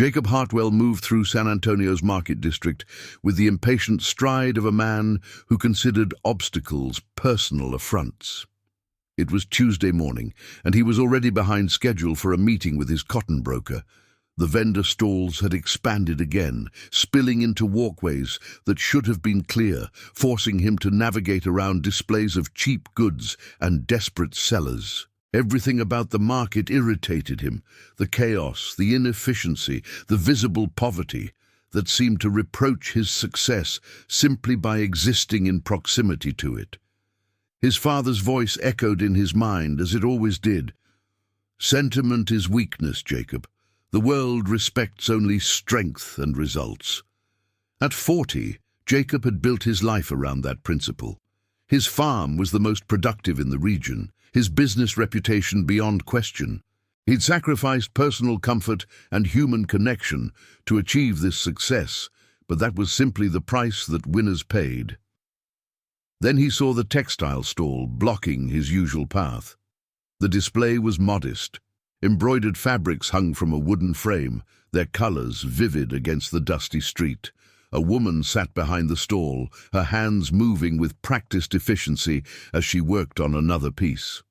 Jacob Hartwell moved through San Antonio's market district with the impatient stride of a man who considered obstacles personal affronts. It was Tuesday morning, and he was already behind schedule for a meeting with his cotton broker. The vendor stalls had expanded again, spilling into walkways that should have been clear, forcing him to navigate around displays of cheap goods and desperate sellers. Everything about the market irritated him, the chaos, the inefficiency, the visible poverty that seemed to reproach his success simply by existing in proximity to it. His father's voice echoed in his mind, as it always did. "Sentiment is weakness, Jacob. The world respects only strength and results." At 40, Jacob had built his life around that principle. His farm was the most productive in the region, his business reputation beyond question. He'd sacrificed personal comfort and human connection to achieve this success, but that was simply the price that winners paid. Then he saw the textile stall blocking his usual path. The display was modest. Embroidered fabrics hung from a wooden frame, their colors vivid against the dusty street. A woman sat behind the stall, her hands moving with practiced efficiency as she worked on another piece.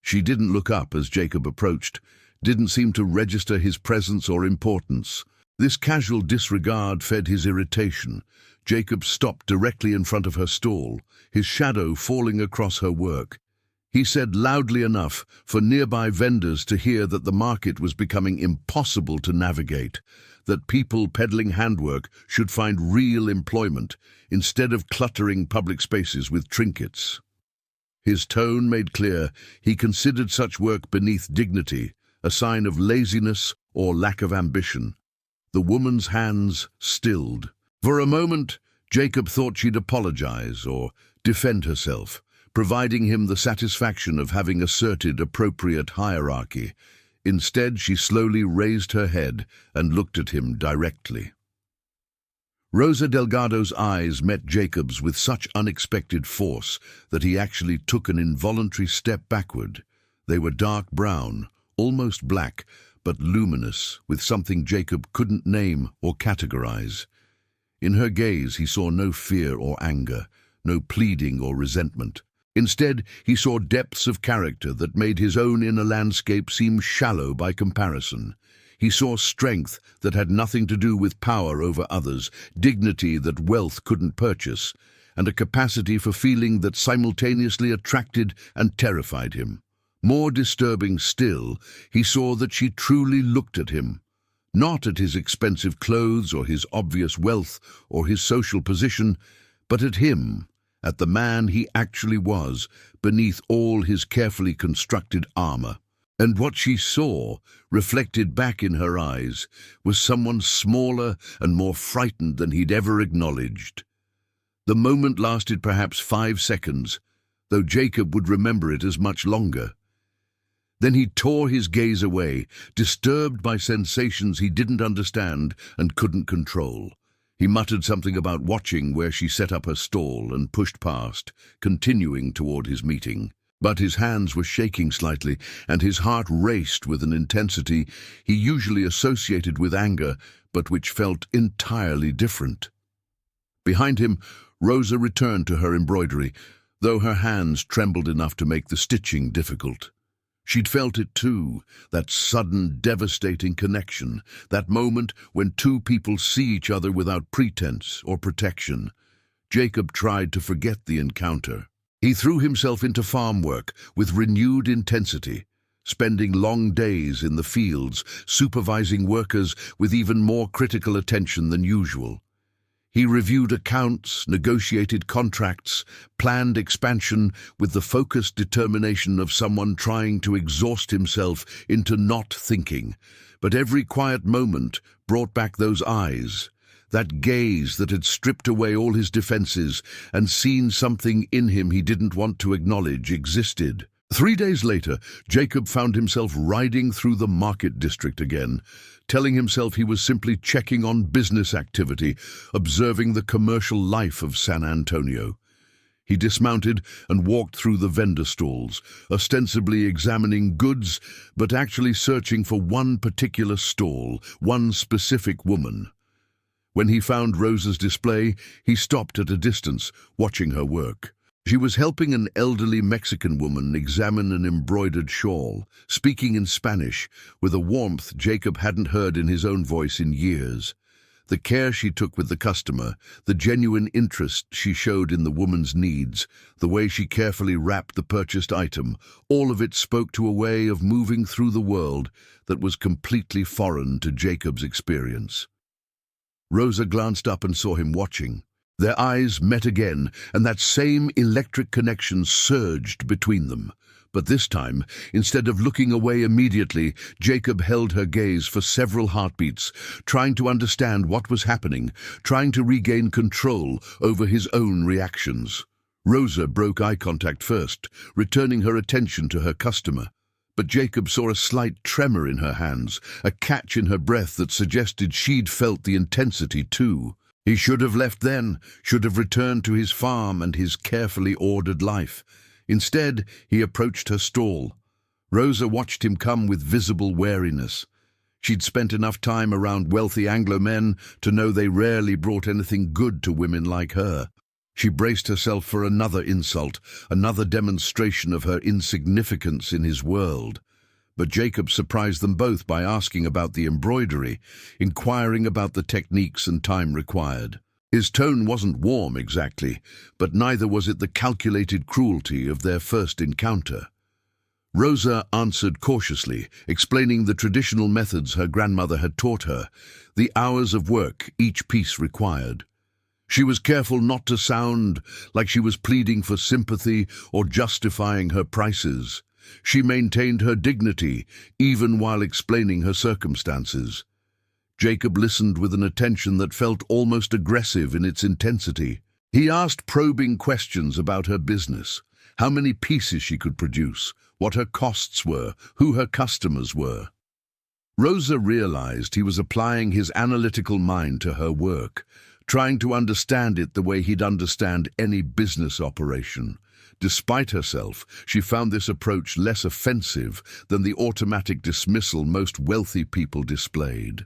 She didn't look up as Jacob approached, didn't seem to register his presence or importance. This casual disregard fed his irritation. Jacob stopped directly in front of her stall, his shadow falling across her work. He said loudly enough for nearby vendors to hear that the market was becoming impossible to navigate, that people peddling handwork should find real employment instead of cluttering public spaces with trinkets. His tone made clear he considered such work beneath dignity, a sign of laziness or lack of ambition. The woman's hands stilled. For a moment, Jacob thought she'd apologize or defend herself, providing him the satisfaction of having asserted appropriate hierarchy. Instead, she slowly raised her head and looked at him directly. Rosa Delgado's eyes met Jacob's with such unexpected force that he actually took an involuntary step backward. They were dark brown, almost black, but luminous, with something Jacob couldn't name or categorize. In her gaze, he saw no fear or anger, no pleading or resentment. Instead, he saw depths of character that made his own inner landscape seem shallow by comparison. He saw strength that had nothing to do with power over others, dignity that wealth couldn't purchase, and a capacity for feeling that simultaneously attracted and terrified him. More disturbing still, he saw that she truly looked at him, not at his expensive clothes or his obvious wealth or his social position, but at him, at the man he actually was, beneath all his carefully constructed armor. And what she saw, reflected back in her eyes, was someone smaller and more frightened than he'd ever acknowledged. The moment lasted perhaps 5 seconds, though Jacob would remember it as much longer. Then he tore his gaze away, disturbed by sensations he didn't understand and couldn't control. He muttered something about watching where she set up her stall and pushed past, continuing toward his meeting. But his hands were shaking slightly, and his heart raced with an intensity he usually associated with anger, but which felt entirely different. Behind him, Rosa returned to her embroidery, though her hands trembled enough to make the stitching difficult. She'd felt it too, that sudden, devastating connection, that moment when two people see each other without pretense or protection. Jacob tried to forget the encounter. He threw himself into farm work with renewed intensity, spending long days in the fields, supervising workers with even more critical attention than usual. He reviewed accounts, negotiated contracts, planned expansion with the focused determination of someone trying to exhaust himself into not thinking. But every quiet moment brought back those eyes, that gaze that had stripped away all his defenses and seen something in him he didn't want to acknowledge existed. 3 days later, Jacob found himself riding through the market district again, telling himself he was simply checking on business activity, observing the commercial life of San Antonio. He dismounted and walked through the vendor stalls, ostensibly examining goods, but actually searching for one particular stall, one specific woman. When he found Rosa's display, he stopped at a distance, watching her work. She was helping an elderly Mexican woman examine an embroidered shawl, speaking in Spanish, with a warmth Jacob hadn't heard in his own voice in years. The care she took with the customer, the genuine interest she showed in the woman's needs, the way she carefully wrapped the purchased item, all of it spoke to a way of moving through the world that was completely foreign to Jacob's experience. Rosa glanced up and saw him watching. Their eyes met again, and that same electric connection surged between them. But this time, instead of looking away immediately, Jacob held her gaze for several heartbeats, trying to understand what was happening, trying to regain control over his own reactions. Rosa broke eye contact first, returning her attention to her customer. But Jacob saw a slight tremor in her hands, a catch in her breath that suggested she'd felt the intensity too. He should have left then, should have returned to his farm and his carefully ordered life. Instead, he approached her stall. Rosa watched him come with visible wariness. She'd spent enough time around wealthy Anglo men to know they rarely brought anything good to women like her. She braced herself for another insult, another demonstration of her insignificance in his world. But Jacob surprised them both by asking about the embroidery, inquiring about the techniques and time required. His tone wasn't warm exactly, but neither was it the calculated cruelty of their first encounter. Rosa answered cautiously, explaining the traditional methods her grandmother had taught her, the hours of work each piece required. She was careful not to sound like she was pleading for sympathy or justifying her prices. She maintained her dignity, even while explaining her circumstances. Jacob listened with an attention that felt almost aggressive in its intensity. He asked probing questions about her business, how many pieces she could produce, what her costs were, who her customers were. Rosa realized he was applying his analytical mind to her work, trying to understand it the way he'd understand any business operation. Despite herself, she found this approach less offensive than the automatic dismissal most wealthy people displayed.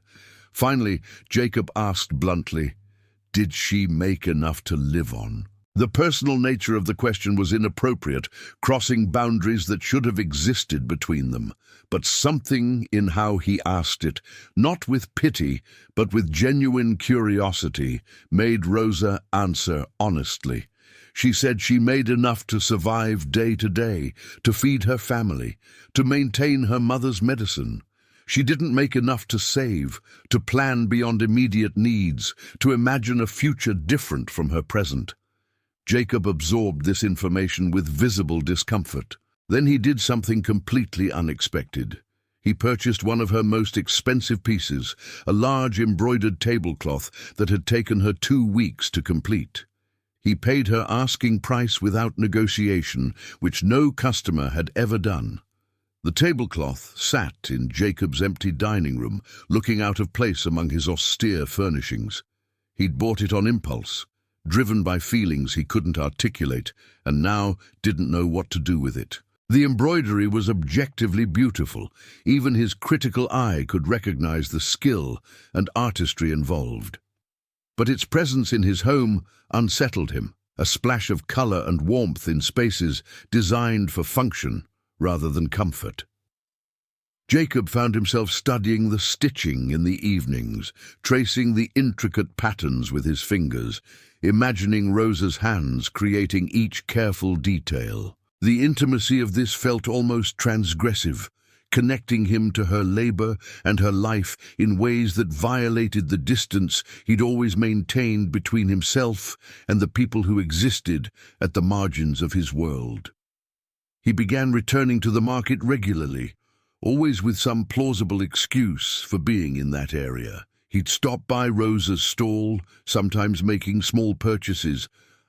Finally, Jacob asked bluntly, "Did she make enough to live on?" The personal nature of the question was inappropriate, crossing boundaries that should have existed between them. But something in how he asked it, not with pity, but with genuine curiosity, made Rosa answer honestly. She said she made enough to survive day to day, to feed her family, to maintain her mother's medicine. She didn't make enough to save, to plan beyond immediate needs, to imagine a future different from her present. Jacob absorbed this information with visible discomfort. Then he did something completely unexpected. He purchased one of her most expensive pieces, a large embroidered tablecloth that had taken her 2 weeks to complete. He paid her asking price without negotiation, which no customer had ever done. The tablecloth sat in Jacob's empty dining room, looking out of place among his austere furnishings. He'd bought it on impulse, driven by feelings he couldn't articulate, and now didn't know what to do with it. The embroidery was objectively beautiful. Even his critical eye could recognize the skill and artistry involved. But its presence in his home unsettled him, a splash of color and warmth in spaces designed for function rather than comfort. Jacob found himself studying the stitching in the evenings, tracing the intricate patterns with his fingers, imagining Rosa's hands creating each careful detail. The intimacy of this felt almost transgressive, connecting him to her labor and her life in ways that violated the distance he'd always maintained between himself and the people who existed at the margins of his world. He began returning to the market regularly, always with some plausible excuse for being in that area. He'd stop by Rosa's stall, sometimes making small purchases,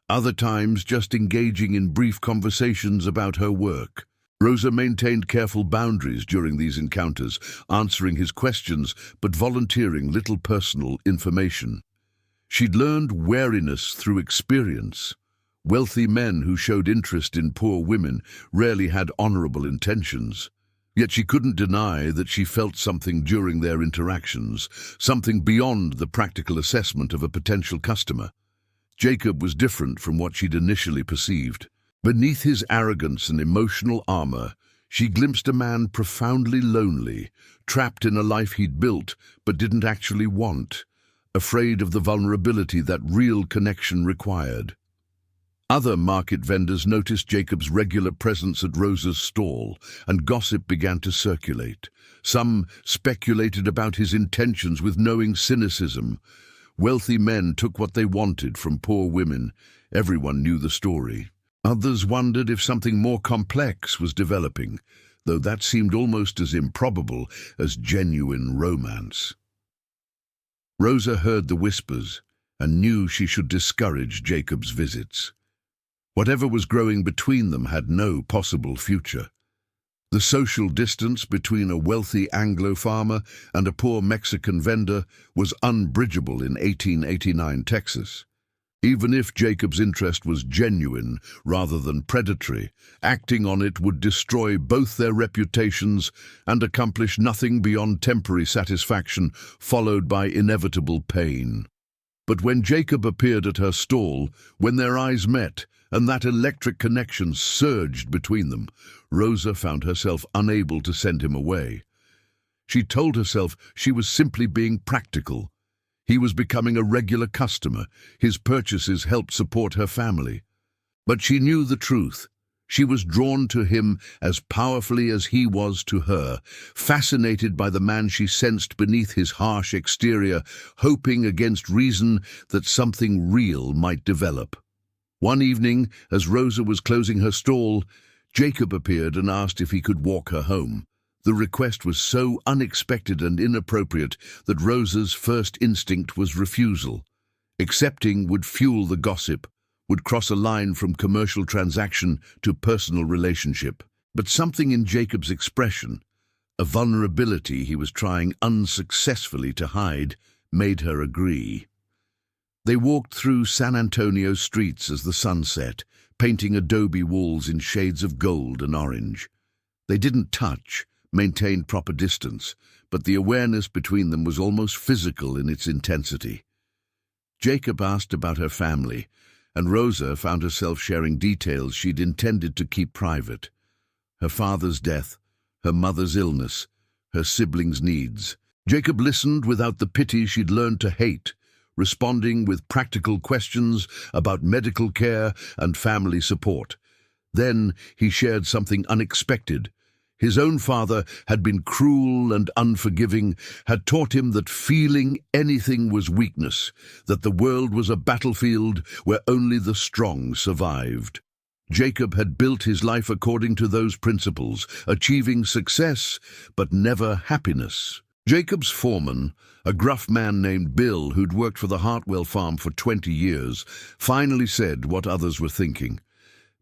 other times just engaging in brief conversations about her work. Rosa maintained careful boundaries during these encounters, answering his questions but volunteering little personal information. She'd learned wariness through experience, Wealthy men who showed interest in poor women rarely had honorable intentions. Yet she couldn't deny that she felt something during their interactions, something beyond the practical assessment of a potential customer. Jacob was different from what she'd initially perceived. Beneath his arrogance and emotional armor, she glimpsed a man profoundly lonely, trapped in a life he'd built but didn't actually want, afraid of the vulnerability that real connection required. Other market vendors noticed Jacob's regular presence at Rosa's stall, and gossip began to circulate. Some speculated about his intentions with knowing cynicism. Wealthy men took what they wanted from poor women. Everyone knew the story. Others wondered if something more complex was developing, though that seemed almost as improbable as genuine romance. Rosa heard the whispers and knew she should discourage Jacob's visits. Whatever was growing between them had no possible future. The social distance between a wealthy Anglo farmer and a poor Mexican vendor was unbridgeable in 1889 Texas. Even if Jacob's interest was genuine rather than predatory, acting on it would destroy both their reputations and accomplish nothing beyond temporary satisfaction followed by inevitable pain. But when Jacob appeared at her stall, when their eyes met, and that electric connection surged between them, Rosa found herself unable to send him away. She told herself she was simply being practical. He was becoming a regular customer. His purchases helped support her family. But she knew the truth. She was drawn to him as powerfully as he was to her, fascinated by the man she sensed beneath his harsh exterior, hoping against reason that something real might develop. One evening, as Rosa was closing her stall, Jacob appeared and asked if he could walk her home. The request was so unexpected and inappropriate that Rosa's first instinct was refusal. Accepting would fuel the gossip, would cross a line from commercial transaction to personal relationship. But something in Jacob's expression, a vulnerability he was trying unsuccessfully to hide, made her agree. They walked through San Antonio streets as the sun set, painting adobe walls in shades of gold and orange. They didn't touch, maintained proper distance, but the awareness between them was almost physical in its intensity. Jacob asked about her family, and Rosa found herself sharing details she'd intended to keep private. Her father's death, her mother's illness, her siblings' needs. Jacob listened without the pity she'd learned to hate, responding with practical questions about medical care and family support. Then he shared something unexpected. His own father had been cruel and unforgiving, had taught him that feeling anything was weakness, that the world was a battlefield where only the strong survived. Jacob had built his life according to those principles, achieving success, but never happiness. Jacob's foreman, a gruff man named Bill who'd worked for the Hartwell farm for 20 years, finally said what others were thinking.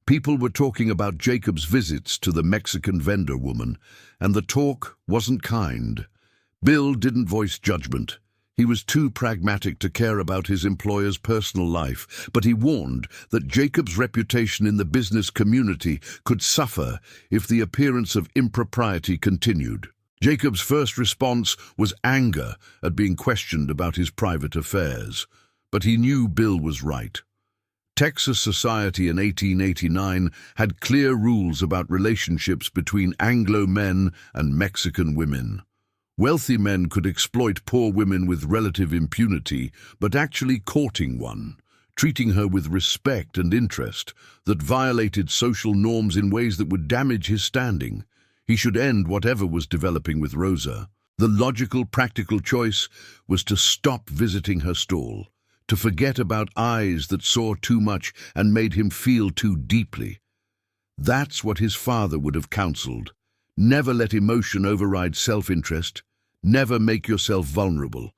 People were talking about Jacob's visits to the Mexican vendor woman, and the talk wasn't kind. Bill didn't voice judgment. He was too pragmatic to care about his employer's personal life, but he warned that Jacob's reputation in the business community could suffer if the appearance of impropriety continued. Jacob's first response was anger at being questioned about his private affairs, but he knew Bill was right. Texas society in 1889 had clear rules about relationships between Anglo men and Mexican women. Wealthy men could exploit poor women with relative impunity, but actually courting one, treating her with respect and interest, that violated social norms in ways that would damage his standing. He should end whatever was developing with Rosa. The logical, practical choice was to stop visiting her stall, to forget about eyes that saw too much and made him feel too deeply. That's what his father would have counseled. Never let emotion override self-interest. Never make yourself vulnerable.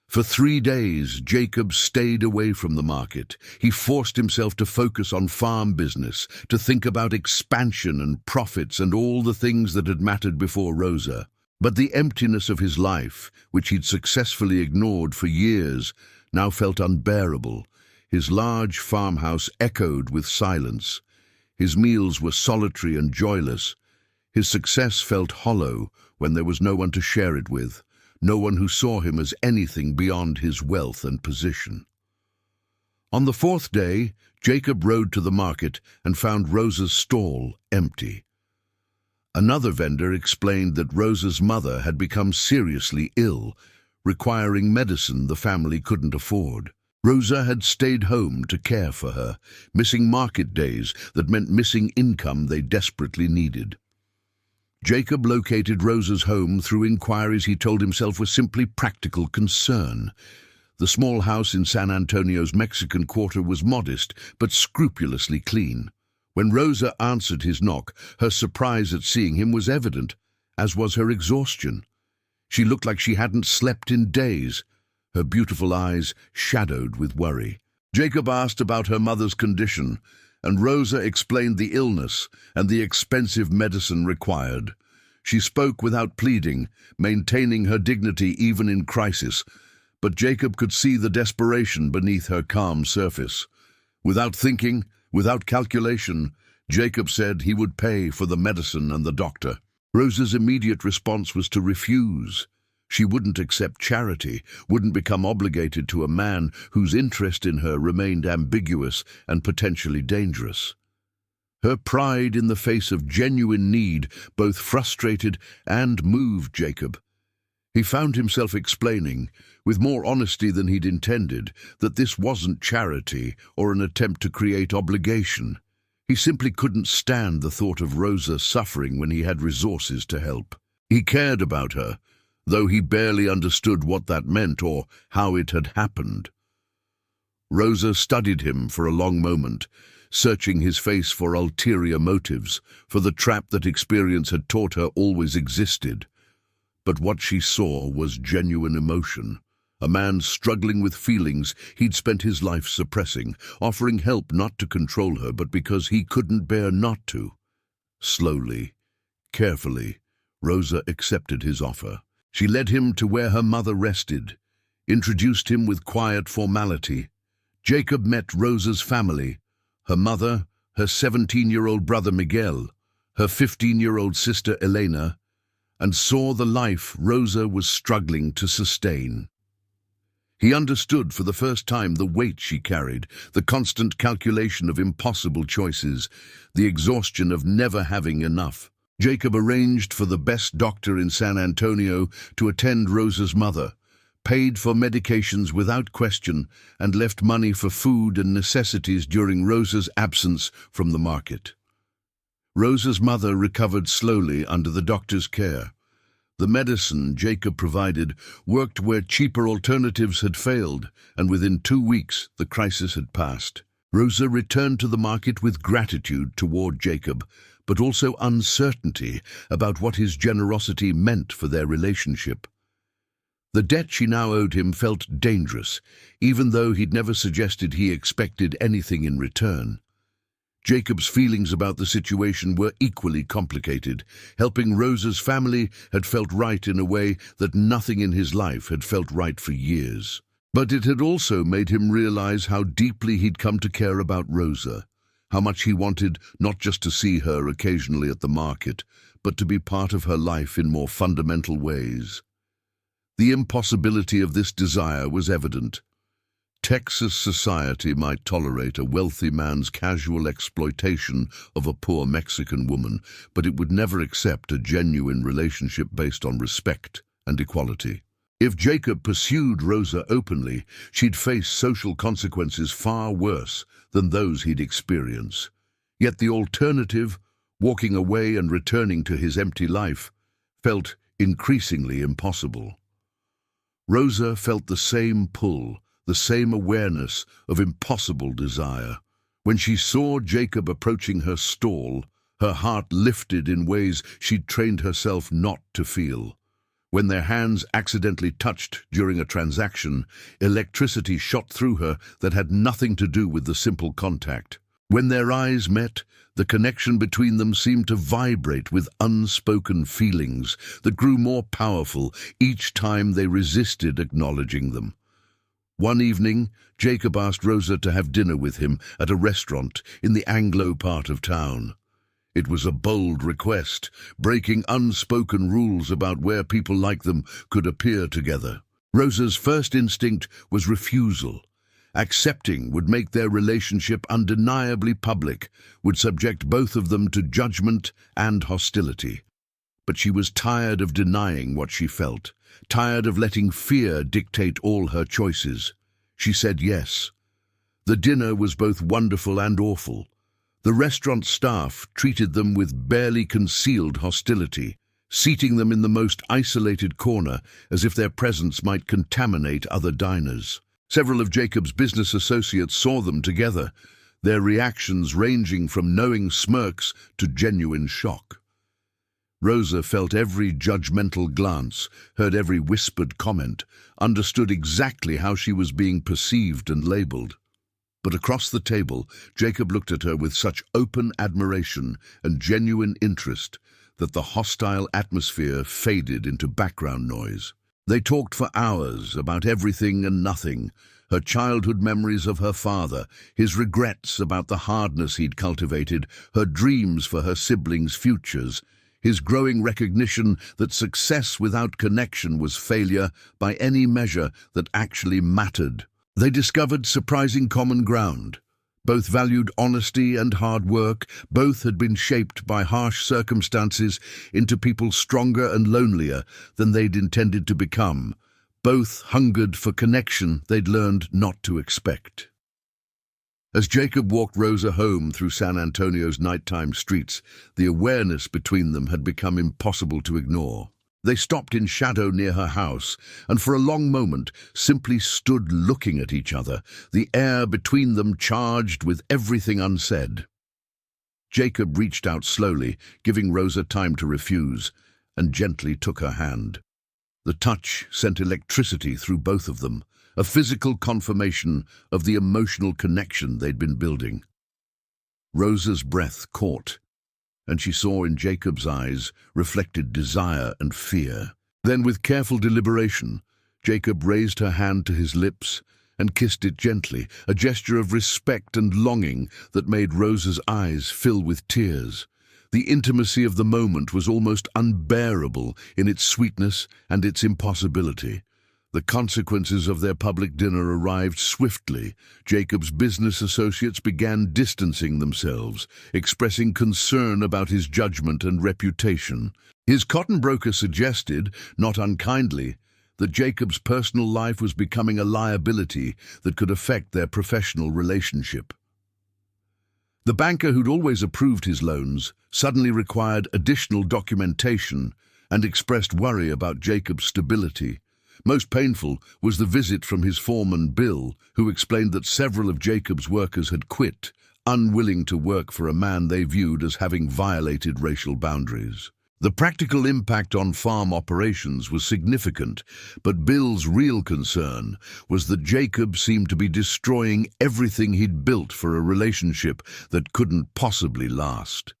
For 3 days, Jacob stayed away from the market. He forced himself to focus on farm business, to think about expansion and profits and all the things that had mattered before Rosa. But the emptiness of his life, which he'd successfully ignored for years, now felt unbearable. His large farmhouse echoed with silence. His meals were solitary and joyless. His success felt hollow when there was no one to share it with, no one who saw him as anything beyond his wealth and position. On the fourth day, Jacob rode to the market and found Rosa's stall empty. Another vendor explained that Rosa's mother had become seriously ill, requiring medicine the family couldn't afford. Rosa had stayed home to care for her, missing market days that meant missing income they desperately needed. Jacob located Rosa's home through inquiries he told himself were simply practical concern. The small house in San Antonio's Mexican Quarter was modest but scrupulously clean. When Rosa answered his knock, her surprise at seeing him was evident, as was her exhaustion. She looked like she hadn't slept in days, her beautiful eyes shadowed with worry. Jacob asked about her mother's condition, and Rosa explained the illness and the expensive medicine required. She spoke without pleading, maintaining her dignity even in crisis, but Jacob could see the desperation beneath her calm surface. Without thinking, without calculation, Jacob said he would pay for the medicine and the doctor. Rosa's immediate response was to refuse. She wouldn't accept charity, wouldn't become obligated to a man whose interest in her remained ambiguous and potentially dangerous. Her pride in the face of genuine need both frustrated and moved Jacob. He found himself explaining, with more honesty than he'd intended, that this wasn't charity or an attempt to create obligation. He simply couldn't stand the thought of Rosa suffering when he had resources to help. He cared about her, though he barely understood what that meant or how it had happened. Rosa studied him for a long moment, searching his face for ulterior motives, for the trap that experience had taught her always existed. But what she saw was genuine emotion, a man struggling with feelings he'd spent his life suppressing, offering help not to control her but because he couldn't bear not to. Slowly, carefully, Rosa accepted his offer. She led him to where her mother rested, introduced him with quiet formality. Jacob met Rosa's family, her mother, her 17-year-old brother Miguel, her 15-year-old sister Elena, and saw the life Rosa was struggling to sustain. He understood for the first time the weight she carried, the constant calculation of impossible choices, the exhaustion of never having enough. Jacob arranged for the best doctor in San Antonio to attend Rosa's mother, paid for medications without question, and left money for food and necessities during Rosa's absence from the market. Rosa's mother recovered slowly under the doctor's care. The medicine Jacob provided worked where cheaper alternatives had failed, and within 2 weeks the crisis had passed. Rosa returned to the market with gratitude toward Jacob, but also uncertainty about what his generosity meant for their relationship. The debt she now owed him felt dangerous, even though he'd never suggested he expected anything in return. Jacob's feelings about the situation were equally complicated. Helping Rosa's family had felt right in a way that nothing in his life had felt right for years. But it had also made him realize how deeply he'd come to care about Rosa, how much he wanted not just to see her occasionally at the market, but to be part of her life in more fundamental ways. The impossibility of this desire was evident. Texas society might tolerate a wealthy man's casual exploitation of a poor Mexican woman, but it would never accept a genuine relationship based on respect and equality. If Jacob pursued Rosa openly, she'd face social consequences far worse than those he'd experience. Yet the alternative, walking away and returning to his empty life, felt increasingly impossible. Rosa felt the same pull, the same awareness of impossible desire. When she saw Jacob approaching her stall, her heart lifted in ways she'd trained herself not to feel. When their hands accidentally touched during a transaction, electricity shot through her that had nothing to do with the simple contact. When their eyes met, the connection between them seemed to vibrate with unspoken feelings that grew more powerful each time they resisted acknowledging them. One evening, Jacob asked Rosa to have dinner with him at a restaurant in the Anglo part of town. It was a bold request, breaking unspoken rules about where people like them could appear together. Rosa's first instinct was refusal. Accepting would make their relationship undeniably public, would subject both of them to judgment and hostility. But she was tired of denying what she felt, tired of letting fear dictate all her choices. She said yes. The dinner was both wonderful and awful. The restaurant staff treated them with barely concealed hostility, seating them in the most isolated corner as if their presence might contaminate other diners. Several of Jacob's business associates saw them together, their reactions ranging from knowing smirks to genuine shock. Rosa felt every judgmental glance, heard every whispered comment, understood exactly how she was being perceived and labeled. But across the table, Jacob looked at her with such open admiration and genuine interest that the hostile atmosphere faded into background noise. They talked for hours about everything and nothing, her childhood memories of her father, his regrets about the hardness he'd cultivated, her dreams for her siblings' futures, his growing recognition that success without connection was failure by any measure that actually mattered. They discovered surprising common ground. Both valued honesty and hard work. Both had been shaped by harsh circumstances into people stronger and lonelier than they'd intended to become. Both hungered for connection they'd learned not to expect. As Jacob walked Rosa home through San Antonio's nighttime streets, the awareness between them had become impossible to ignore. They stopped in shadow near her house, and for a long moment simply stood looking at each other, the air between them charged with everything unsaid. Jacob reached out slowly, giving Rosa time to refuse, and gently took her hand. The touch sent electricity through both of them, a physical confirmation of the emotional connection they'd been building. Rosa's breath caught, and she saw in Jacob's eyes reflected desire and fear. Then, with careful deliberation, Jacob raised her hand to his lips and kissed it gently, a gesture of respect and longing that made Rosa's eyes fill with tears. The intimacy of the moment was almost unbearable in its sweetness and its impossibility. The consequences of their public dinner arrived swiftly. Jacob's business associates began distancing themselves, expressing concern about his judgment and reputation. His cotton broker suggested, not unkindly, that Jacob's personal life was becoming a liability that could affect their professional relationship. The banker who'd always approved his loans suddenly required additional documentation and expressed worry about Jacob's stability. Most painful was the visit from his foreman, Bill, who explained that several of Jacob's workers had quit, unwilling to work for a man they viewed as having violated racial boundaries. The practical impact on farm operations was significant, but Bill's real concern was that Jacob seemed to be destroying everything he'd built for a relationship that couldn't possibly last.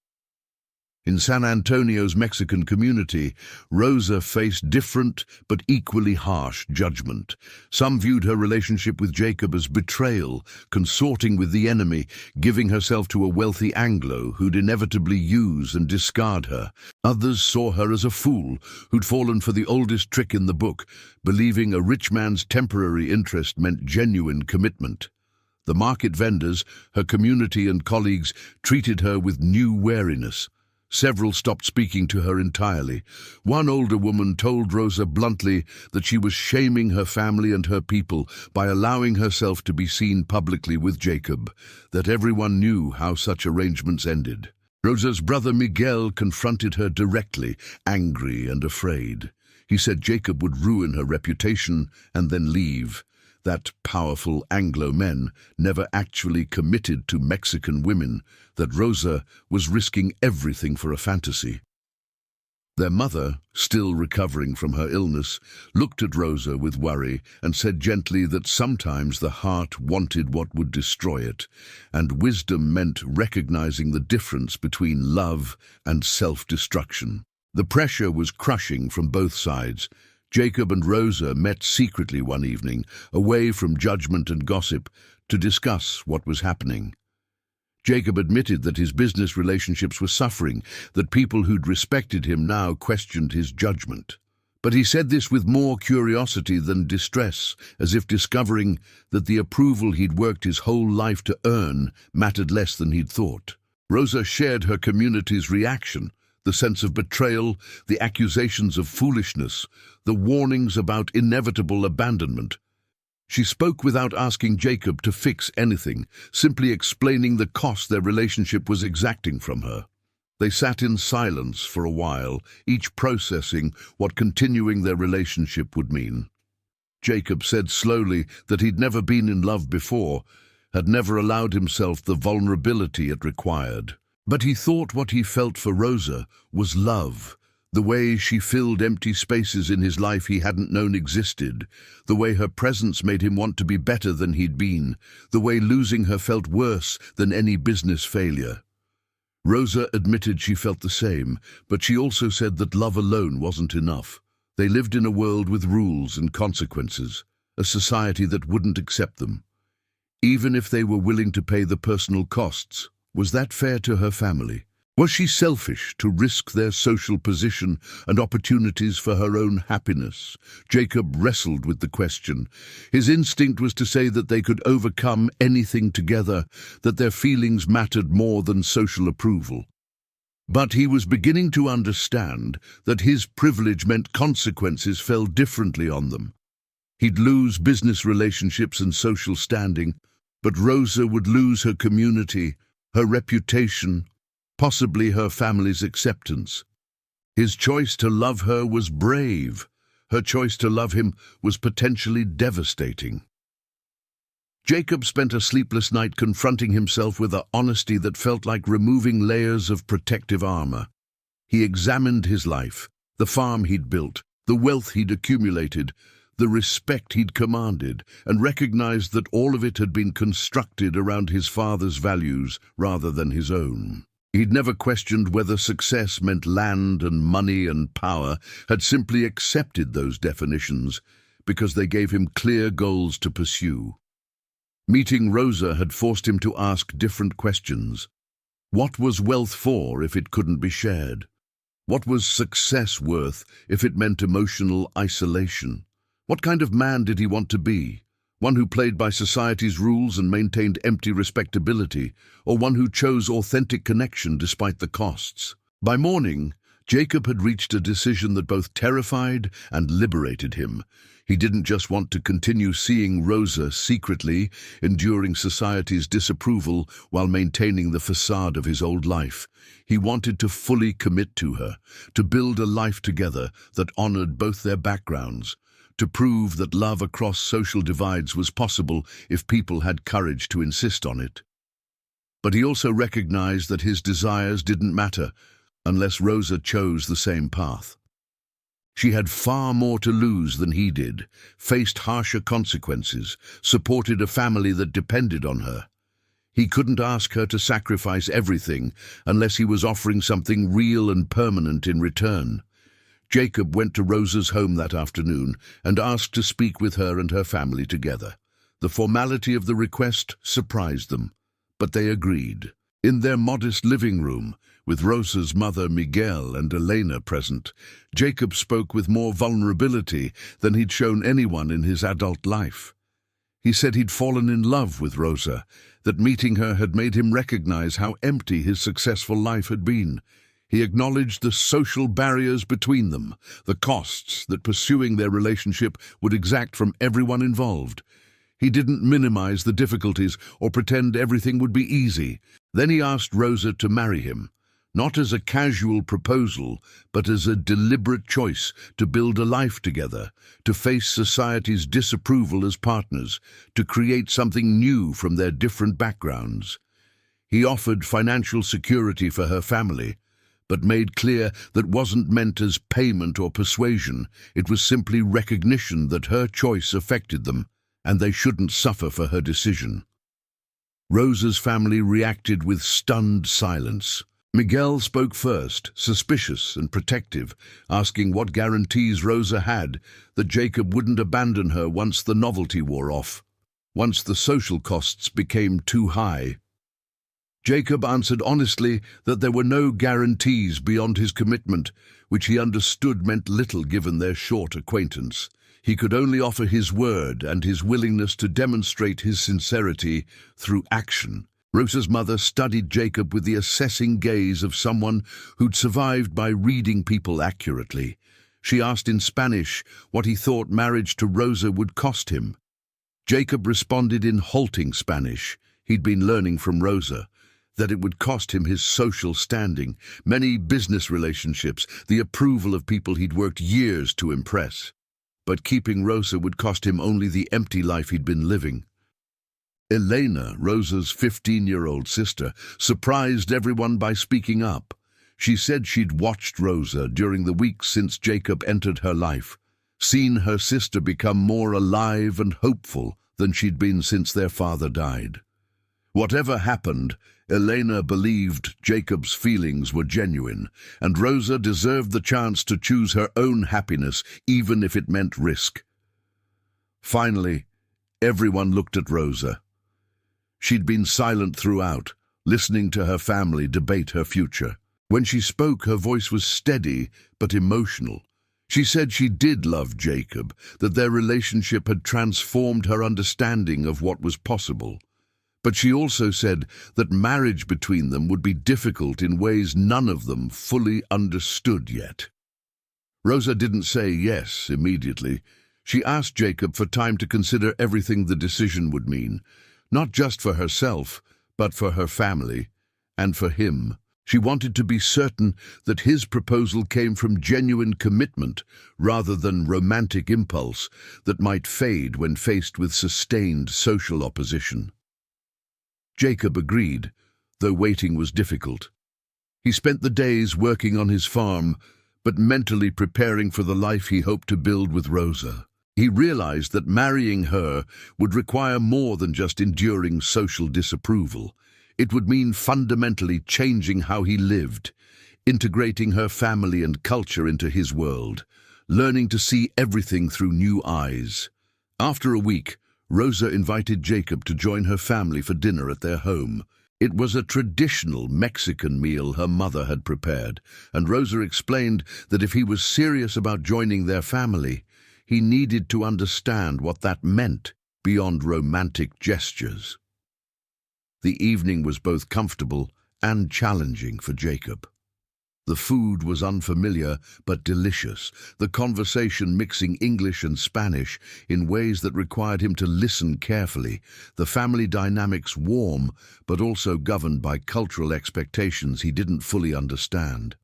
In San Antonio's Mexican community, Rosa faced different but equally harsh judgment. Some viewed her relationship with Jacob as betrayal, consorting with the enemy, giving herself to a wealthy Anglo who'd inevitably use and discard her. Others saw her as a fool who'd fallen for the oldest trick in the book, believing a rich man's temporary interest meant genuine commitment. The market vendors, her community and colleagues treated her with new wariness. Several stopped speaking to her entirely. One older woman told Rosa bluntly that she was shaming her family and her people by allowing herself to be seen publicly with Jacob, that everyone knew how such arrangements ended. Rosa's brother Miguel confronted her directly, angry and afraid. He said Jacob would ruin her reputation and then leave. That powerful Anglo men never actually committed to Mexican women, that Rosa was risking everything for a fantasy. Their mother, still recovering from her illness, looked at Rosa with worry and said gently that sometimes the heart wanted what would destroy it, and wisdom meant recognizing the difference between love and self-destruction. The pressure was crushing from both sides. Jacob and Rosa met secretly one evening, away from judgment and gossip, to discuss what was happening. Jacob admitted that his business relationships were suffering, that people who'd respected him now questioned his judgment. But he said this with more curiosity than distress, as if discovering that the approval he'd worked his whole life to earn mattered less than he'd thought. Rosa shared her community's reaction, the sense of betrayal, the accusations of foolishness, the warnings about inevitable abandonment. She spoke without asking Jacob to fix anything, simply explaining the cost their relationship was exacting from her. They sat in silence for a while, each processing what continuing their relationship would mean. Jacob said slowly that he'd never been in love before, had never allowed himself the vulnerability it required. But he thought what he felt for Rosa was love, the way she filled empty spaces in his life he hadn't known existed, the way her presence made him want to be better than he'd been, the way losing her felt worse than any business failure. Rosa admitted she felt the same, but she also said that love alone wasn't enough. They lived in a world with rules and consequences, a society that wouldn't accept them, even if they were willing to pay the personal costs. Was that fair to her family? Was she selfish to risk their social position and opportunities for her own happiness? Jacob wrestled with the question. His instinct was to say that they could overcome anything together, that their feelings mattered more than social approval. But he was beginning to understand that his privilege meant consequences fell differently on them. He'd lose business relationships and social standing, but Rosa would lose her community, her reputation, possibly her family's acceptance. His choice to love her was brave. Her choice to love him was potentially devastating. Jacob spent a sleepless night confronting himself with an honesty that felt like removing layers of protective armor. He examined his life, the farm he'd built, the wealth he'd accumulated, the respect he'd commanded, and recognized that all of it had been constructed around his father's values rather than his own. He'd never questioned whether success meant land and money and power, had simply accepted those definitions because they gave him clear goals to pursue. Meeting Rosa had forced him to ask different questions. What was wealth for if it couldn't be shared? What was success worth if it meant emotional isolation? What kind of man did he want to be? One who played by society's rules and maintained empty respectability, or one who chose authentic connection despite the costs? By morning, Jacob had reached a decision that both terrified and liberated him. He didn't just want to continue seeing Rosa secretly, enduring society's disapproval while maintaining the facade of his old life. He wanted to fully commit to her, to build a life together that honored both their backgrounds, to prove that love across social divides was possible if people had courage to insist on it. But he also recognized that his desires didn't matter unless Rosa chose the same path. She had far more to lose than he did, faced harsher consequences, supported a family that depended on her. He couldn't ask her to sacrifice everything unless he was offering something real and permanent in return. Jacob went to Rosa's home that afternoon and asked to speak with her and her family together. The formality of the request surprised them, but they agreed. In their modest living room, with Rosa's mother Miguel and Elena present, Jacob spoke with more vulnerability than he'd shown anyone in his adult life. He said he'd fallen in love with Rosa, that meeting her had made him recognize how empty his successful life had been. He acknowledged the social barriers between them, the costs that pursuing their relationship would exact from everyone involved. He didn't minimize the difficulties or pretend everything would be easy. Then he asked Rosa to marry him, not as a casual proposal, but as a deliberate choice to build a life together, to face society's disapproval as partners, to create something new from their different backgrounds. He offered financial security for her family, but made clear that wasn't meant as payment or persuasion. It was simply recognition that her choice affected them, and they shouldn't suffer for her decision. Rosa's family reacted with stunned silence. Miguel spoke first, suspicious and protective, asking what guarantees Rosa had that Jacob wouldn't abandon her once the novelty wore off, once the social costs became too high. Jacob answered honestly that there were no guarantees beyond his commitment, which he understood meant little given their short acquaintance. He could only offer his word and his willingness to demonstrate his sincerity through action. Rosa's mother studied Jacob with the assessing gaze of someone who'd survived by reading people accurately. She asked in Spanish what he thought marriage to Rosa would cost him. Jacob responded in halting Spanish, he'd been learning from Rosa, that it would cost him his social standing, many business relationships, the approval of people he'd worked years to impress. But keeping Rosa would cost him only the empty life he'd been living. Elena, Rosa's 15-year-old sister, surprised everyone by speaking up. She said she'd watched Rosa during the weeks since Jacob entered her life, seen her sister become more alive and hopeful than she'd been since their father died. Whatever happened, Elena believed Jacob's feelings were genuine, and Rosa deserved the chance to choose her own happiness, even if it meant risk. Finally, everyone looked at Rosa. She'd been silent throughout, listening to her family debate her future. When she spoke, her voice was steady but emotional. She said she did love Jacob, that their relationship had transformed her understanding of what was possible. But she also said that marriage between them would be difficult in ways none of them fully understood yet. Rosa didn't say yes immediately. She asked Jacob for time to consider everything the decision would mean, not just for herself, but for her family, and for him. She wanted to be certain that his proposal came from genuine commitment rather than romantic impulse that might fade when faced with sustained social opposition. Jacob agreed, though waiting was difficult. He spent the days working on his farm, but mentally preparing for the life he hoped to build with Rosa. He realized that marrying her would require more than just enduring social disapproval. It would mean fundamentally changing how he lived, integrating her family and culture into his world, learning to see everything through new eyes. After a week, Rosa invited Jacob to join her family for dinner at their home. It was a traditional Mexican meal her mother had prepared, and Rosa explained that if he was serious about joining their family, he needed to understand what that meant beyond romantic gestures. The evening was both comfortable and challenging for Jacob. The food was unfamiliar but delicious, the conversation mixing English and Spanish in ways that required him to listen carefully, the family dynamics warm but also governed by cultural expectations he didn't fully understand.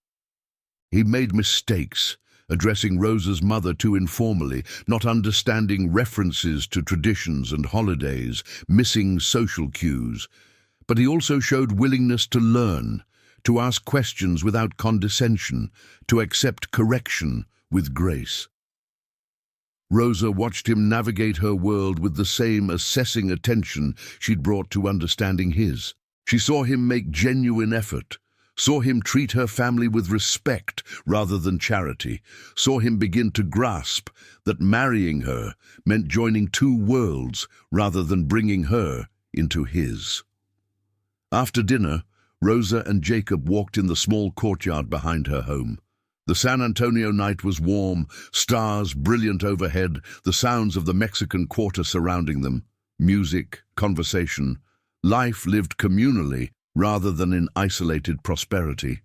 He made mistakes, addressing Rosa's mother too informally, not understanding references to traditions and holidays, missing social cues. But he also showed willingness to learn, to ask questions without condescension, to accept correction with grace. Rosa watched him navigate her world with the same assessing attention she'd brought to understanding his. She saw him make genuine effort, saw him treat her family with respect rather than charity, saw him begin to grasp that marrying her meant joining two worlds rather than bringing her into his. After dinner, Rosa and Jacob walked in the small courtyard behind her home. The San Antonio night was warm, stars brilliant overhead, the sounds of the Mexican Quarter surrounding them. Music, conversation, life lived communally rather than in isolated prosperity.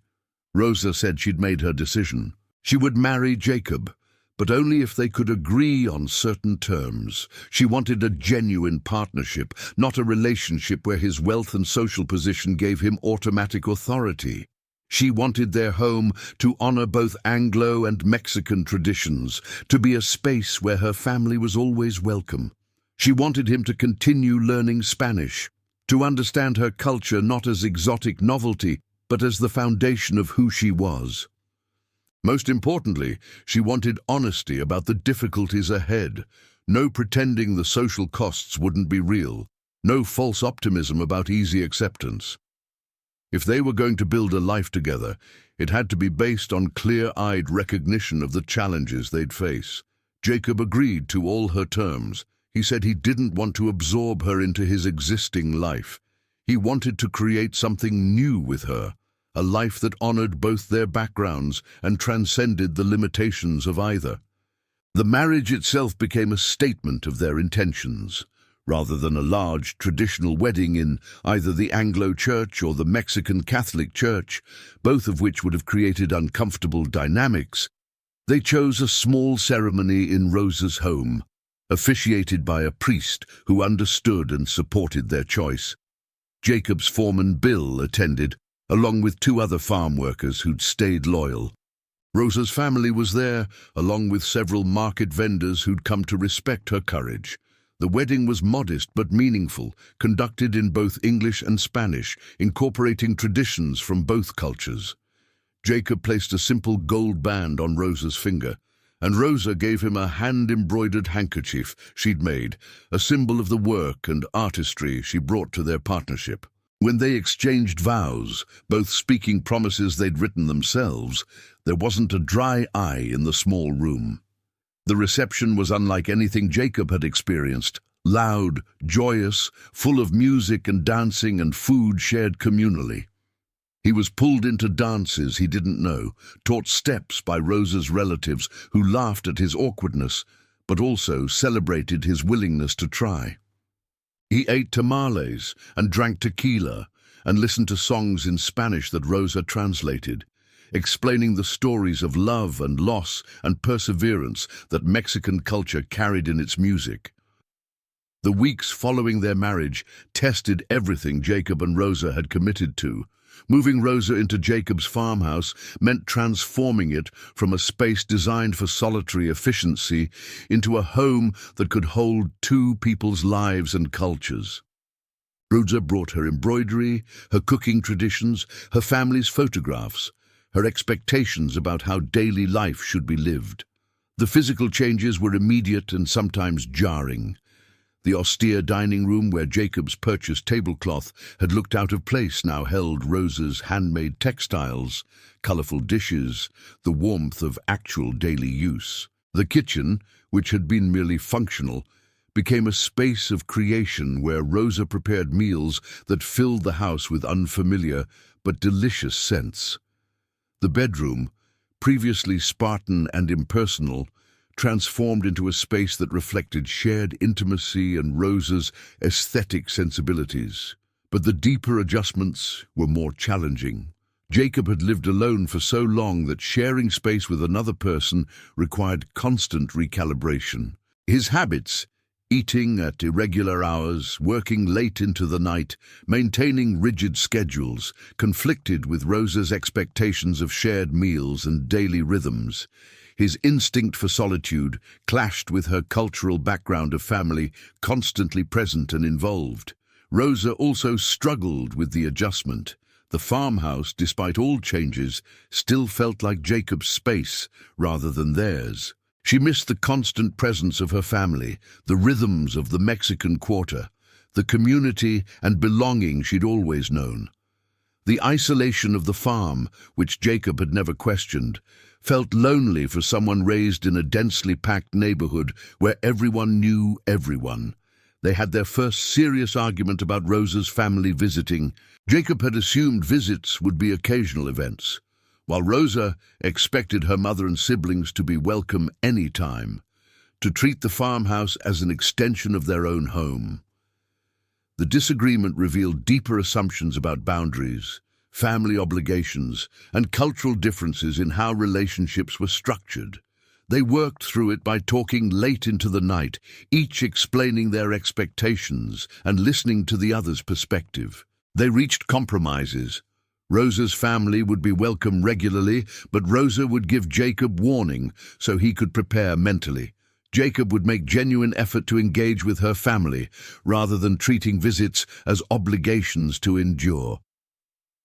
Rosa said she'd made her decision. She would marry Jacob, but only if they could agree on certain terms. She wanted a genuine partnership, not a relationship where his wealth and social position gave him automatic authority. She wanted their home to honor both Anglo and Mexican traditions, to be a space where her family was always welcome. She wanted him to continue learning Spanish, to understand her culture not as exotic novelty, but as the foundation of who she was. Most importantly, she wanted honesty about the difficulties ahead, no pretending the social costs wouldn't be real, no false optimism about easy acceptance. If they were going to build a life together, it had to be based on clear-eyed recognition of the challenges they'd face. Jacob agreed to all her terms. He said he didn't want to absorb her into his existing life. He wanted to create something new with her, a life that honored both their backgrounds and transcended the limitations of either. The marriage itself became a statement of their intentions, rather than a large traditional wedding in either the Anglo Church or the Mexican Catholic Church, both of which would have created uncomfortable dynamics. They chose a small ceremony in Rosa's home, officiated by a priest who understood and supported their choice. Jacob's foreman Bill attended, along with 2 other farm workers who'd stayed loyal. Rosa's family was there, along with several market vendors who'd come to respect her courage. The wedding was modest but meaningful, conducted in both English and Spanish, incorporating traditions from both cultures. Jacob placed a simple gold band on Rosa's finger, and Rosa gave him a hand-embroidered handkerchief she'd made, a symbol of the work and artistry she brought to their partnership. When they exchanged vows, both speaking promises they'd written themselves, there wasn't a dry eye in the small room. The reception was unlike anything Jacob had experienced, loud, joyous, full of music and dancing and food shared communally. He was pulled into dances he didn't know, taught steps by Rosa's relatives who laughed at his awkwardness, but also celebrated his willingness to try. He ate tamales and drank tequila and listened to songs in Spanish that Rosa translated, explaining the stories of love and loss and perseverance that Mexican culture carried in its music. The weeks following their marriage tested everything Jacob and Rosa had committed to. Moving Rosa into Jacob's farmhouse meant transforming it from a space designed for solitary efficiency into a home that could hold 2 people's lives and cultures. Rosa brought her embroidery, her cooking traditions, her family's photographs, her expectations about how daily life should be lived. The physical changes were immediate and sometimes jarring. The austere dining room where Jacob's purchased tablecloth had looked out of place now held Rosa's handmade textiles, colorful dishes, the warmth of actual daily use. The kitchen, which had been merely functional, became a space of creation where Rosa prepared meals that filled the house with unfamiliar but delicious scents. The bedroom, previously Spartan and impersonal, transformed into a space that reflected shared intimacy and Rosa's aesthetic sensibilities. But the deeper adjustments were more challenging. Jacob had lived alone for so long that sharing space with another person required constant recalibration. His habits, eating at irregular hours, working late into the night, maintaining rigid schedules, conflicted with Rosa's expectations of shared meals and daily rhythms. His instinct for solitude clashed with her cultural background of family, constantly present and involved. Rosa also struggled with the adjustment. The farmhouse, despite all changes, still felt like Jacob's space rather than theirs. She missed the constant presence of her family, the rhythms of the Mexican Quarter, the community and belonging she'd always known. The isolation of the farm, which Jacob had never questioned, felt lonely for someone raised in a densely packed neighborhood where everyone knew everyone. They had their first serious argument about Rosa's family visiting. Jacob had assumed visits would be occasional events, while Rosa expected her mother and siblings to be welcome any time, to treat the farmhouse as an extension of their own home. The disagreement revealed deeper assumptions about boundaries, family obligations, and cultural differences in how relationships were structured. They worked through it by talking late into the night, each explaining their expectations and listening to the other's perspective. They reached compromises. Rosa's family would be welcome regularly, but Rosa would give Jacob warning so he could prepare mentally. Jacob would make genuine effort to engage with her family, rather than treating visits as obligations to endure.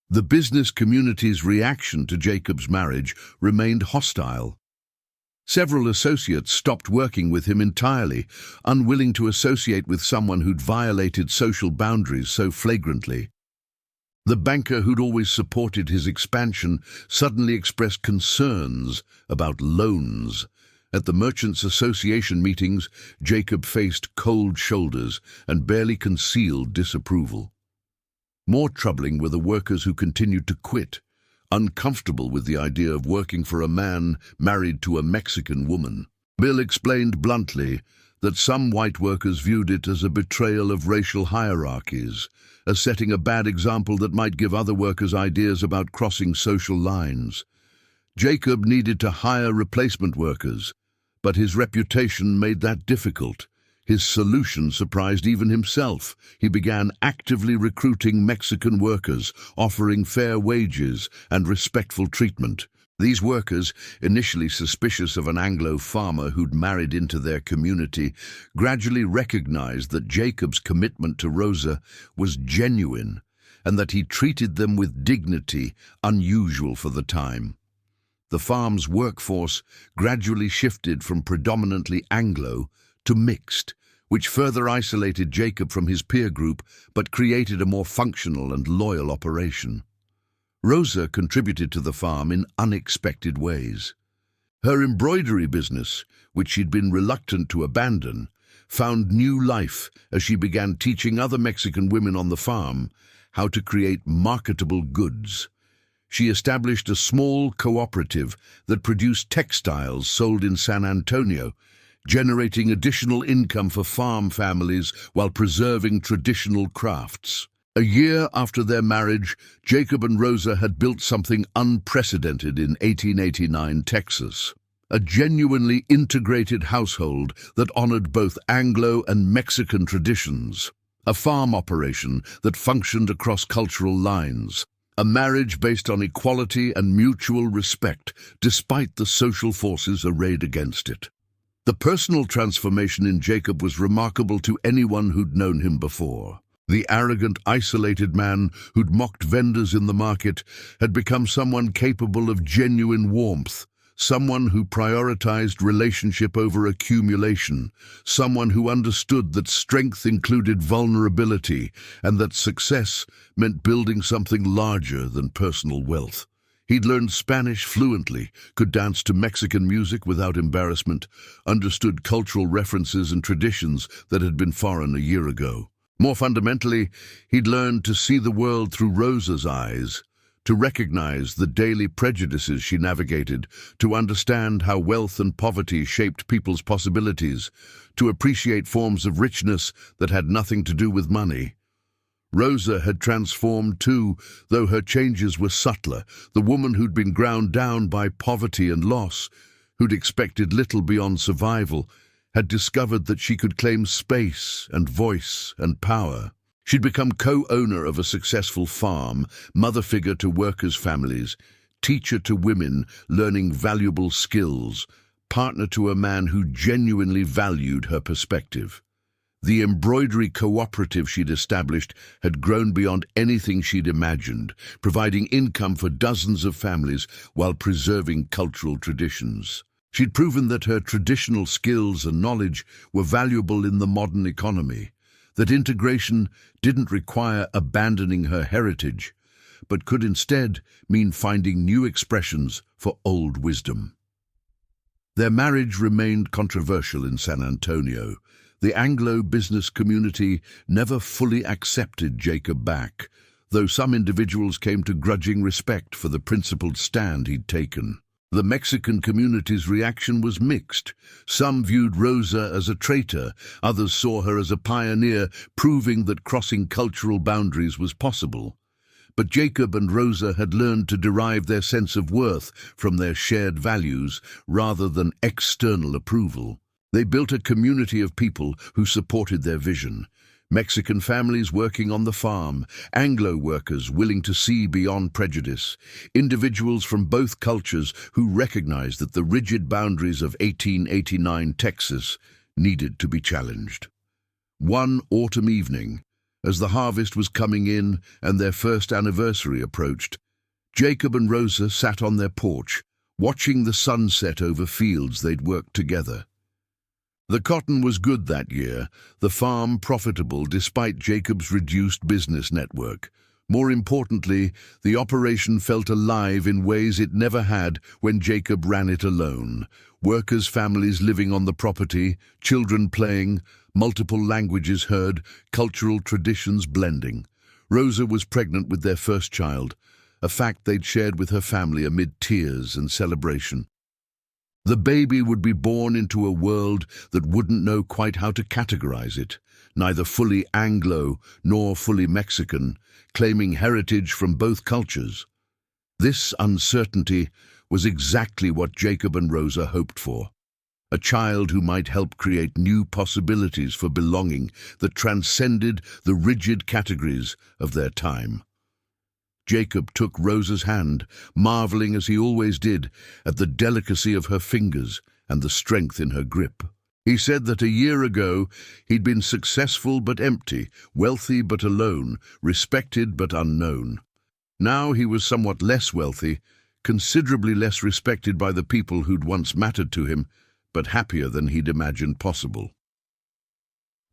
The business community's reaction to Jacob's marriage remained hostile. Several associates stopped working with him entirely, unwilling to associate with someone who'd violated social boundaries so flagrantly. The banker who'd always supported his expansion suddenly expressed concerns about loans. At the Merchants Association meetings, Jacob faced cold shoulders and barely concealed disapproval. More troubling were the workers who continued to quit, uncomfortable with the idea of working for a man married to a Mexican woman. Bill explained bluntly that some white workers viewed it as a betrayal of racial hierarchies, as setting a bad example that might give other workers ideas about crossing social lines. Jacob needed to hire replacement workers, but his reputation made that difficult. His solution surprised even himself. He began actively recruiting Mexican workers, offering fair wages and respectful treatment. These workers, initially suspicious of an Anglo farmer who'd married into their community, gradually recognized that Jacob's commitment to Rosa was genuine and that he treated them with dignity unusual for the time. The farm's workforce gradually shifted from predominantly Anglo to mixed, which further isolated Jacob from his peer group but created a more functional and loyal operation. Rosa contributed to the farm in unexpected ways. Her embroidery business, which she'd been reluctant to abandon, found new life as she began teaching other Mexican women on the farm how to create marketable goods. She established a small cooperative that produced textiles sold in San Antonio, generating additional income for farm families while preserving traditional crafts. A year after their marriage, Jacob and Rosa had built something unprecedented in 1889 Texas. A genuinely integrated household that honored both Anglo and Mexican traditions. A farm operation that functioned across cultural lines. A marriage based on equality and mutual respect, despite the social forces arrayed against it. The personal transformation in Jacob was remarkable to anyone who'd known him before. The arrogant, isolated man who'd mocked vendors in the market had become someone capable of genuine warmth, someone who prioritized relationship over accumulation, someone who understood that strength included vulnerability and that success meant building something larger than personal wealth. He'd learned Spanish fluently, could dance to Mexican music without embarrassment, understood cultural references and traditions that had been foreign a year ago. More fundamentally, he'd learned to see the world through Rosa's eyes, to recognize the daily prejudices she navigated, to understand how wealth and poverty shaped people's possibilities, to appreciate forms of richness that had nothing to do with money. Rosa had transformed too, though her changes were subtler. The woman who'd been ground down by poverty and loss, who'd expected little beyond survival, had discovered that she could claim space and voice and power. She'd become co-owner of a successful farm, mother figure to workers' families, teacher to women learning valuable skills, partner to a man who genuinely valued her perspective. The embroidery cooperative she'd established had grown beyond anything she'd imagined, providing income for dozens of families while preserving cultural traditions. She'd proven that her traditional skills and knowledge were valuable in the modern economy, that integration didn't require abandoning her heritage, but could instead mean finding new expressions for old wisdom. Their marriage remained controversial in San Antonio. The Anglo business community never fully accepted Jacob back, though some individuals came to grudging respect for the principled stand he'd taken. The Mexican community's reaction was mixed. Some viewed Rosa as a traitor, others saw her as a pioneer, proving that crossing cultural boundaries was possible. But Jacob and Rosa had learned to derive their sense of worth from their shared values rather than external approval. They built a community of people who supported their vision. Mexican families working on the farm, Anglo workers willing to see beyond prejudice, individuals from both cultures who recognized that the rigid boundaries of 1889 Texas needed to be challenged. One autumn evening, as the harvest was coming in and their first anniversary approached, Jacob and Rosa sat on their porch, watching the sunset over fields they'd worked together. The cotton was good that year, the farm profitable despite Jacob's reduced business network. More importantly, the operation felt alive in ways it never had when Jacob ran it alone. Workers' families living on the property, children playing, multiple languages heard, cultural traditions blending. Rosa was pregnant with their first child, a fact they'd shared with her family amid tears and celebration. The baby would be born into a world that wouldn't know quite how to categorize it, neither fully Anglo nor fully Mexican, claiming heritage from both cultures. This uncertainty was exactly what Jacob and Rosa hoped for. A child who might help create new possibilities for belonging that transcended the rigid categories of their time. Jacob took Rosa's hand, marveling as he always did at the delicacy of her fingers and the strength in her grip. He said that a year ago he'd been successful but empty, wealthy but alone, respected but unknown. Now he was somewhat less wealthy, considerably less respected by the people who'd once mattered to him, but happier than he'd imagined possible.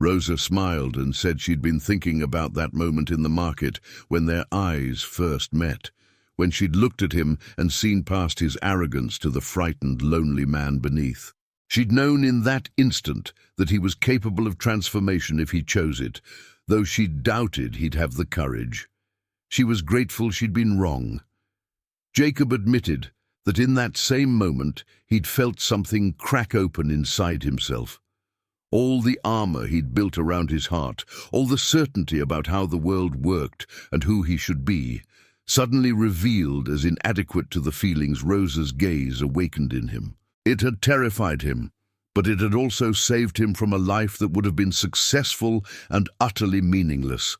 Rosa smiled and said she'd been thinking about that moment in the market when their eyes first met, when she'd looked at him and seen past his arrogance to the frightened, lonely man beneath. She'd known in that instant that he was capable of transformation if he chose it, though she'd doubted he'd have the courage. She was grateful she'd been wrong. Jacob admitted that in that same moment he'd felt something crack open inside himself. All the armor he'd built around his heart, all the certainty about how the world worked and who he should be, suddenly revealed as inadequate to the feelings Rosa's gaze awakened in him. It had terrified him, but it had also saved him from a life that would have been successful and utterly meaningless.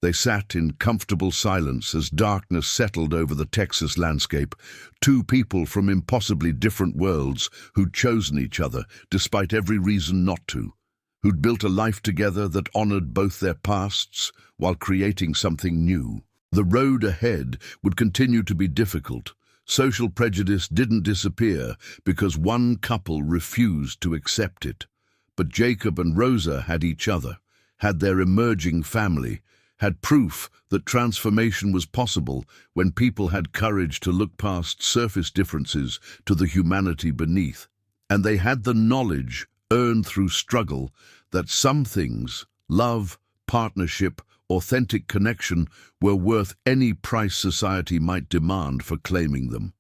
They sat in comfortable silence as darkness settled over the Texas landscape, two people from impossibly different worlds who'd chosen each other despite every reason not to, who'd built a life together that honored both their pasts while creating something new. The road ahead would continue to be difficult. Social prejudice didn't disappear because one couple refused to accept it. But Jacob and Rosa had each other, had their emerging family, had proof that transformation was possible when people had courage to look past surface differences to the humanity beneath. And they had the knowledge, earned through struggle, that some things, love, partnership, authentic connection, were worth any price society might demand for claiming them.